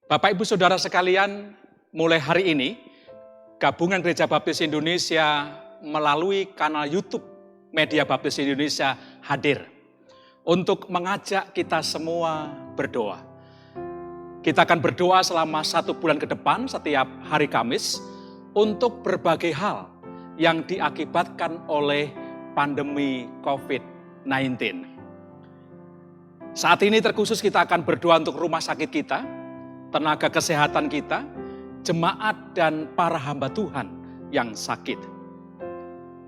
Bapak Ibu Saudara sekalian, mulai hari ini Gabungan Gereja Baptis Indonesia melalui kanal YouTube Media Baptis Indonesia hadir untuk mengajak kita semua berdoa. Kita akan berdoa selama 1 bulan ke depan setiap hari Kamis untuk berbagai hal yang diakibatkan oleh pandemi COVID-19. Saat ini terkhusus kita akan berdoa untuk rumah sakit kita, tenaga kesehatan kita, jemaat dan para hamba Tuhan yang sakit,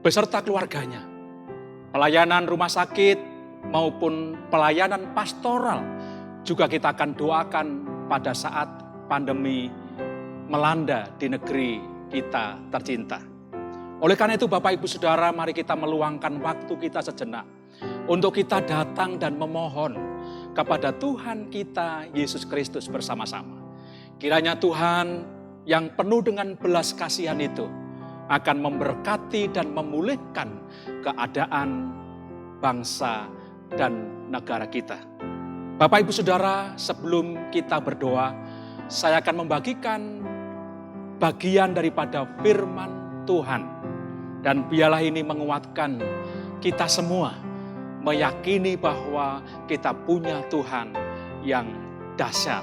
beserta keluarganya. Pelayanan rumah sakit maupun pelayanan pastoral juga kita akan doakan pada saat pandemi melanda di negeri kita tercinta. Oleh karena itu Bapak Ibu Saudara, mari kita meluangkan waktu kita sejenak untuk kita datang dan memohon kepada Tuhan kita Yesus Kristus bersama-sama. Kiranya Tuhan yang penuh dengan belas kasihan itu akan memberkati dan memulihkan keadaan bangsa dan negara kita. Bapak Ibu Saudara, sebelum kita berdoa, saya akan membagikan bagian daripada firman Tuhan. Dan biarlah ini menguatkan kita semua, meyakini bahwa kita punya Tuhan yang dahsyat,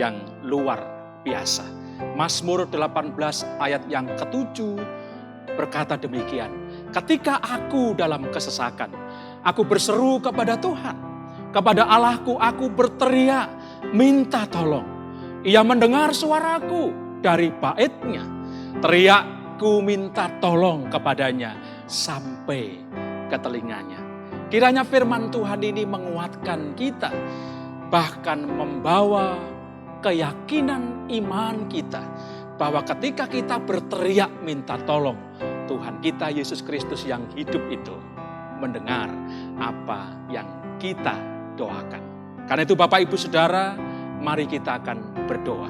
yang luar biasa. Mazmur 18 ayat yang ke-7 berkata demikian, ketika aku dalam kesesakan, aku berseru kepada Tuhan. Kepada Allahku aku berteriak, minta tolong. Ia mendengar suaraku dari baitnya. Teriakku minta tolong kepadanya sampai ke telinganya. Kiranya firman Tuhan ini menguatkan kita, bahkan membawa keyakinan iman kita, bahwa ketika kita berteriak minta tolong, Tuhan kita Yesus Kristus yang hidup itu mendengar apa yang kita doakan. Karena itu Bapak Ibu Saudara, mari kita akan berdoa.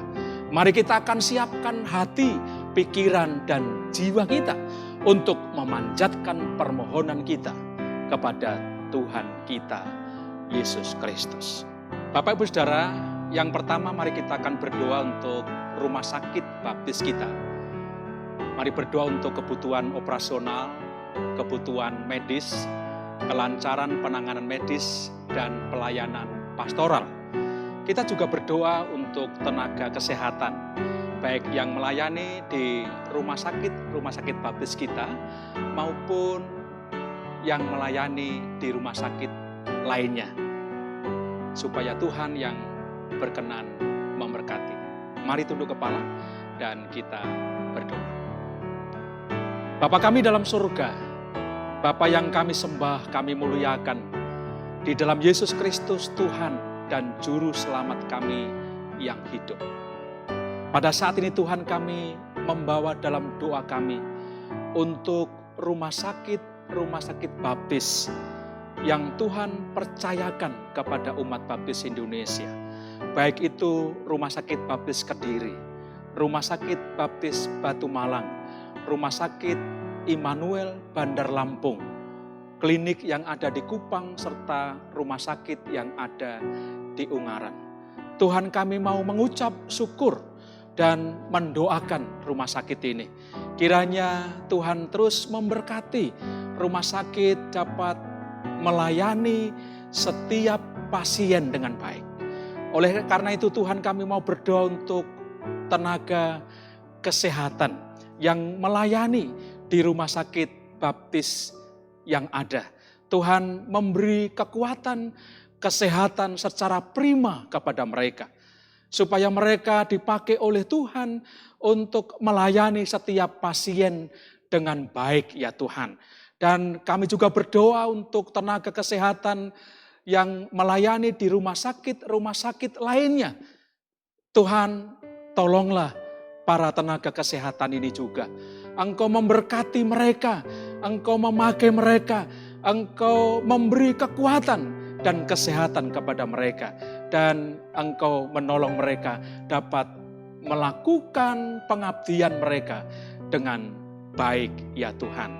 Mari kita akan siapkan hati, pikiran dan jiwa kita untuk memanjatkan permohonan kita kepada Tuhan kita Yesus Kristus. Bapak Ibu Saudara, yang pertama mari kita akan berdoa untuk rumah sakit baptis kita. Mari berdoa untuk kebutuhan operasional, kebutuhan medis, kelancaran penanganan medis, dan pelayanan pastoral. Kita juga berdoa untuk tenaga kesehatan, baik yang melayani di rumah sakit baptis kita, maupun yang melayani di rumah sakit lainnya. Supaya Tuhan yang berkenan memberkati. Mari tunduk kepala dan kita berdoa. Bapa kami dalam surga, Bapa yang kami sembah, kami muliakan, di dalam Yesus Kristus Tuhan dan Juru Selamat kami yang hidup. Pada saat ini Tuhan kami membawa dalam doa kami untuk rumah sakit baptis yang Tuhan percayakan kepada umat baptis Indonesia. Baik itu rumah sakit baptis Kediri, rumah sakit baptis Batu Malang, rumah sakit Immanuel Bandar Lampung, klinik yang ada di Kupang, serta rumah sakit yang ada di Ungaran. Tuhan kami mau mengucap syukur dan mendoakan rumah sakit ini. Kiranya Tuhan terus memberkati rumah sakit dapat melayani setiap pasien dengan baik. Oleh karena itu Tuhan kami mau berdoa untuk tenaga kesehatan yang melayani di rumah sakit baptis yang ada. Tuhan memberi kekuatan, kesehatan secara prima kepada mereka. Supaya mereka dipakai oleh Tuhan untuk melayani setiap pasien dengan baik ya Tuhan. Dan kami juga berdoa untuk tenaga kesehatan yang melayani di rumah sakit lainnya. Tuhan, tolonglah para tenaga kesehatan ini juga. Engkau memberkati mereka, Engkau memakai mereka, Engkau memberi kekuatan dan kesehatan kepada mereka. Dan Engkau menolong mereka dapat melakukan pengabdian mereka dengan baik ya Tuhan.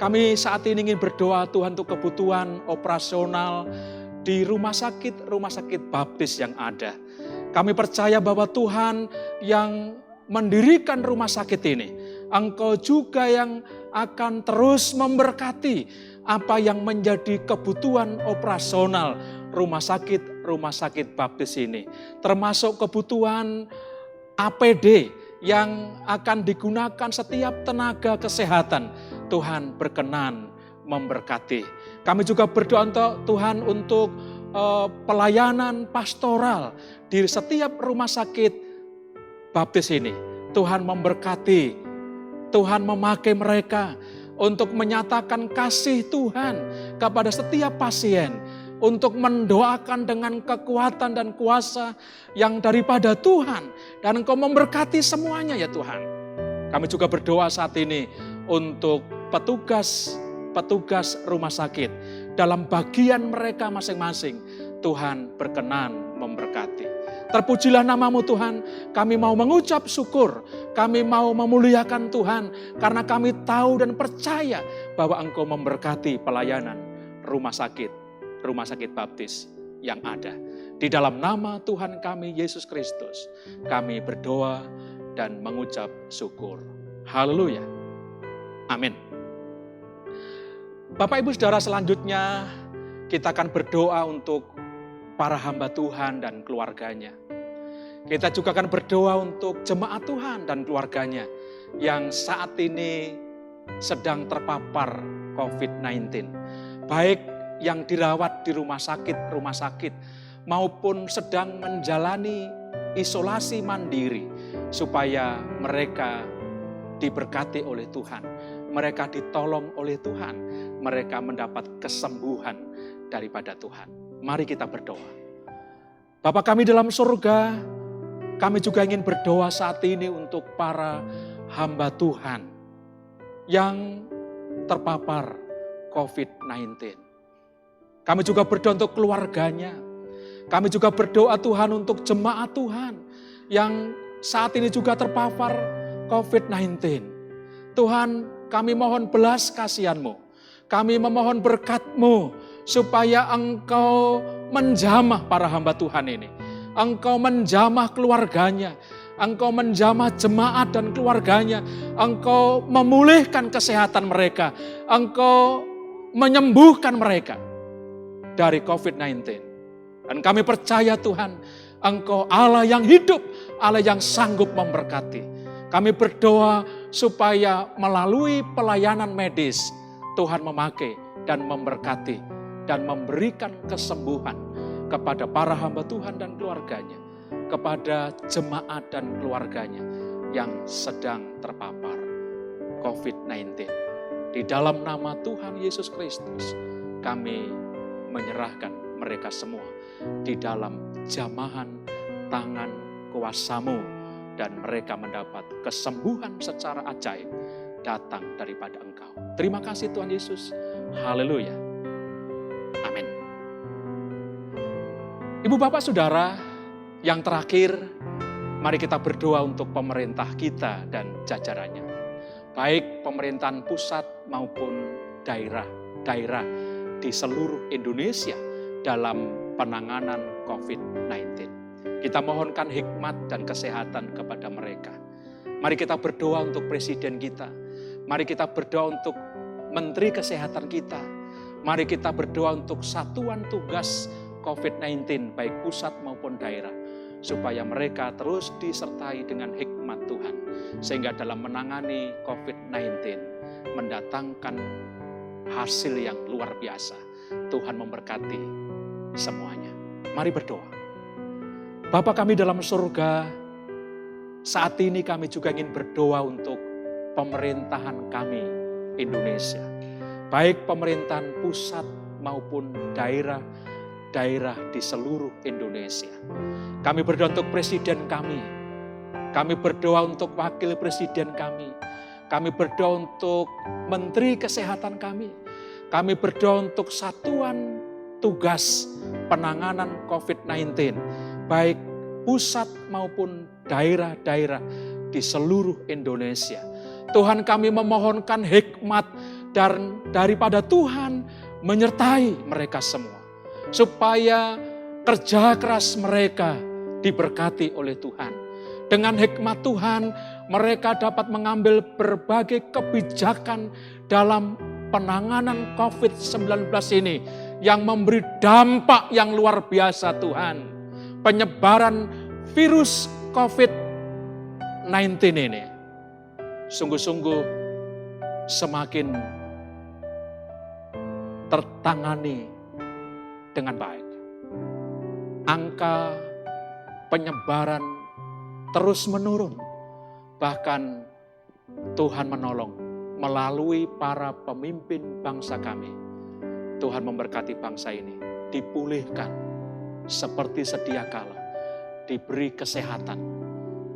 Kami saat ini ingin berdoa Tuhan untuk kebutuhan operasional di rumah sakit baptis yang ada. Kami percaya bahwa Tuhan yang mendirikan rumah sakit ini, Engkau juga yang akan terus memberkati apa yang menjadi kebutuhan operasional rumah sakit baptis ini. Termasuk kebutuhan APD yang akan digunakan setiap tenaga kesehatan. Tuhan berkenan memberkati. Kami juga berdoa untuk Tuhan untuk pelayanan pastoral di setiap rumah sakit baptis ini. Tuhan memberkati, Tuhan memakai mereka untuk menyatakan kasih Tuhan kepada setiap pasien, untuk mendoakan dengan kekuatan dan kuasa yang daripada Tuhan. Dan Engkau memberkati semuanya ya Tuhan. Kami juga berdoa saat ini untuk petugas rumah sakit dalam bagian mereka masing-masing. Tuhan berkenan memberkati. Terpujilah namamu Tuhan, kami mau mengucap syukur, kami mau memuliakan Tuhan, karena kami tahu dan percaya bahwa Engkau memberkati pelayanan rumah sakit baptis yang ada. Di dalam nama Tuhan kami Yesus Kristus, kami berdoa dan mengucap syukur. Haleluya. Amin. Bapak Ibu Saudara, selanjutnya kita akan berdoa untuk para hamba Tuhan dan keluarganya. Kita juga akan berdoa untuk jemaat Tuhan dan keluarganya yang saat ini sedang terpapar COVID-19. Baik yang dirawat di rumah sakit maupun sedang menjalani isolasi mandiri, supaya mereka diberkati oleh Tuhan, mereka ditolong oleh Tuhan, mereka mendapat kesembuhan daripada Tuhan. Mari kita berdoa. Bapa kami dalam surga, kami juga ingin berdoa saat ini untuk para hamba Tuhan yang terpapar COVID-19. Kami juga berdoa untuk keluarganya. Kami juga berdoa Tuhan untuk jemaat Tuhan yang saat ini juga terpapar COVID-19. Tuhan, kami mohon belas kasihan-Mu. Kami memohon berkat-Mu supaya Engkau menjamah para hamba Tuhan ini. Engkau menjamah keluarganya. Engkau menjamah jemaat dan keluarganya. Engkau memulihkan kesehatan mereka. Engkau menyembuhkan mereka dari COVID-19. Dan kami percaya Tuhan, Engkau Allah yang hidup, Allah yang sanggup memberkati. Kami berdoa supaya melalui pelayanan medis, Tuhan memakai dan memberkati dan memberikan kesembuhan kepada para hamba Tuhan dan keluarganya, kepada jemaat dan keluarganya yang sedang terpapar COVID-19. Di dalam nama Tuhan Yesus Kristus, kami menyerahkan mereka semua di dalam jamahan tangan kuasa-Mu, dan mereka mendapat kesembuhan secara ajaib datang daripada Engkau. Terima kasih Tuhan Yesus. Haleluya. Amin. Ibu bapak saudara, yang terakhir, mari kita berdoa untuk pemerintah kita dan jajarannya. Baik pemerintahan pusat maupun daerah di seluruh Indonesia dalam penanganan COVID-19. Kita mohonkan hikmat dan kesehatan kepada mereka. Mari kita berdoa untuk presiden kita. Mari kita berdoa untuk menteri kesehatan kita. Mari kita berdoa untuk satuan tugas COVID-19 baik pusat maupun daerah, supaya mereka terus disertai dengan hikmat Tuhan, sehingga dalam menangani COVID-19 mendatangkan hasil yang luar biasa. Tuhan memberkati semuanya. Mari berdoa. Bapa kami dalam surga, saat ini kami juga ingin berdoa untuk pemerintahan kami Indonesia. Baik pemerintahan pusat maupun daerah di seluruh Indonesia. Kami berdoa untuk presiden kami. Kami berdoa untuk wakil presiden kami. Kami berdoa untuk menteri kesehatan kami. Kami berdoa untuk satuan tugas penanganan COVID-19. Baik pusat maupun daerah-daerah di seluruh Indonesia. Tuhan, kami memohonkan hikmat dan daripada Tuhan menyertai mereka semua. Supaya kerja keras mereka diberkati oleh Tuhan. Dengan hikmat Tuhan, mereka dapat mengambil berbagai kebijakan dalam penanganan COVID-19 ini yang memberi dampak yang luar biasa Tuhan. Penyebaran virus COVID-19 ini sungguh-sungguh semakin tertangani dengan baik. Angka penyebaran terus menurun. Bahkan Tuhan menolong melalui para pemimpin bangsa kami. Tuhan memberkati bangsa ini, dipulihkan seperti sedia kala, diberi kesehatan,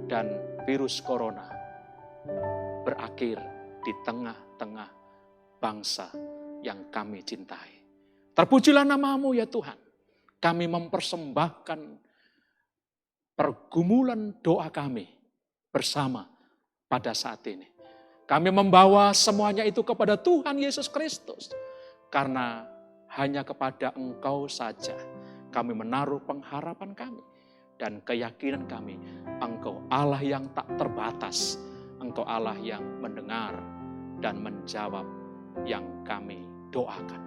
dan virus corona berakhir di tengah-tengah bangsa yang kami cintai. Terpujilah nama-Mu ya Tuhan. Kami mempersembahkan pergumulan doa kami bersama pada saat ini. Kami membawa semuanya itu kepada Tuhan Yesus Kristus. Karena hanya kepada Engkau saja kami menaruh pengharapan kami dan keyakinan kami. Engkau Allah yang tak terbatas. Engkau Allah yang mendengar dan menjawab yang kami doakan.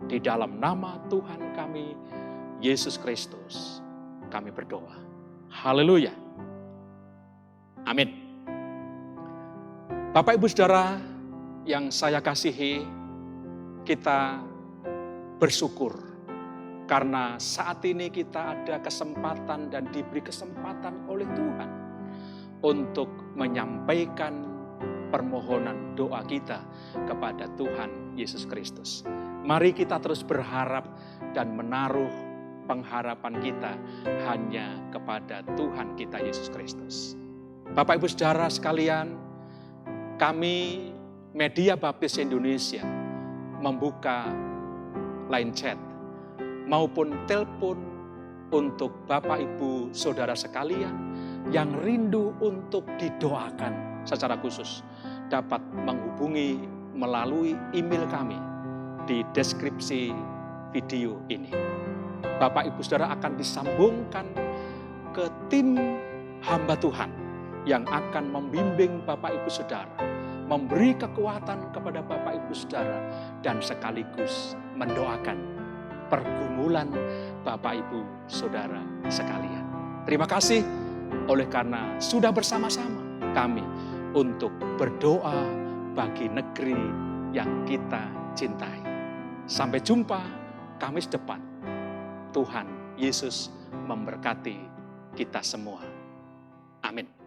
Di dalam nama Tuhan kami, Yesus Kristus, kami berdoa. Haleluya. Amin. Bapak Ibu Saudara yang saya kasihi, kita bersyukur karena saat ini kita ada kesempatan dan diberi kesempatan oleh Tuhan untuk menyampaikan permohonan doa kita kepada Tuhan Yesus Kristus. Mari kita terus berharap dan menaruh pengharapan kita hanya kepada Tuhan kita Yesus Kristus. Bapak Ibu Saudara sekalian, kami Media Baptis Indonesia membuka line chat maupun telepon untuk Bapak Ibu Saudara sekalian yang rindu untuk didoakan secara khusus dapat menghubungi melalui email kami di deskripsi video ini. Bapak Ibu Saudara akan disambungkan ke tim hamba Tuhan yang akan membimbing Bapak Ibu Saudara, memberi kekuatan kepada Bapak Ibu Saudara, dan sekaligus mendoakan pergumulan Bapak Ibu Saudara sekalian. Terima kasih oleh karena sudah bersama-sama kami untuk berdoa bagi negeri yang kita cintai. Sampai jumpa Kamis depan. Tuhan Yesus memberkati kita semua. Amin.